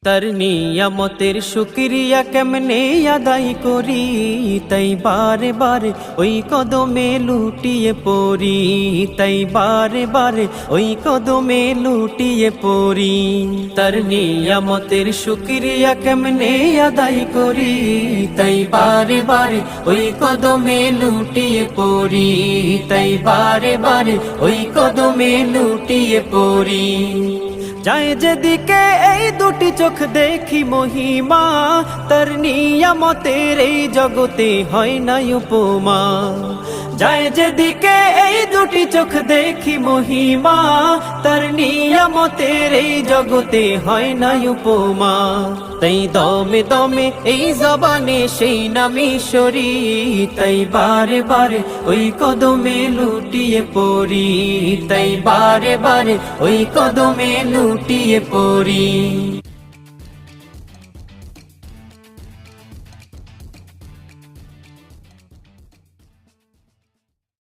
তার নিয়ামতের শুকরিয়া কেমনে আদায় করি, তাই বারে বারে ওই কদমে লুটিয়ে পড়ি, তাই বারে বারে ওই কদমে লুটিয়ে পড়ি। তার নিয়ামতের শুকরিয়া কেমনে আদায় করি, তাই বারে বারে ওই কদমে লুটিয়ে পড়ি, তাই বারে বারে ওই কদমে লুটিয়ে পড়ি। যায় যেদিকে এই দুটি চোখ দেখি মহিমা, তার নিয়ামতের এই জগতে হয় না উপমা। যায় যেদিকে এই দুটি চোখ দেখি মহিমা, তার নিয়ামতের এই জগতে হয় না উপমা। তাই দমে দমে এই জবানে সেই নামই সরি, তাই বারে বারে ওই কদমে লুটিয়ে পড়ি, তাই বারে বারে ওই কদমে লুটিয়ে পড়ি।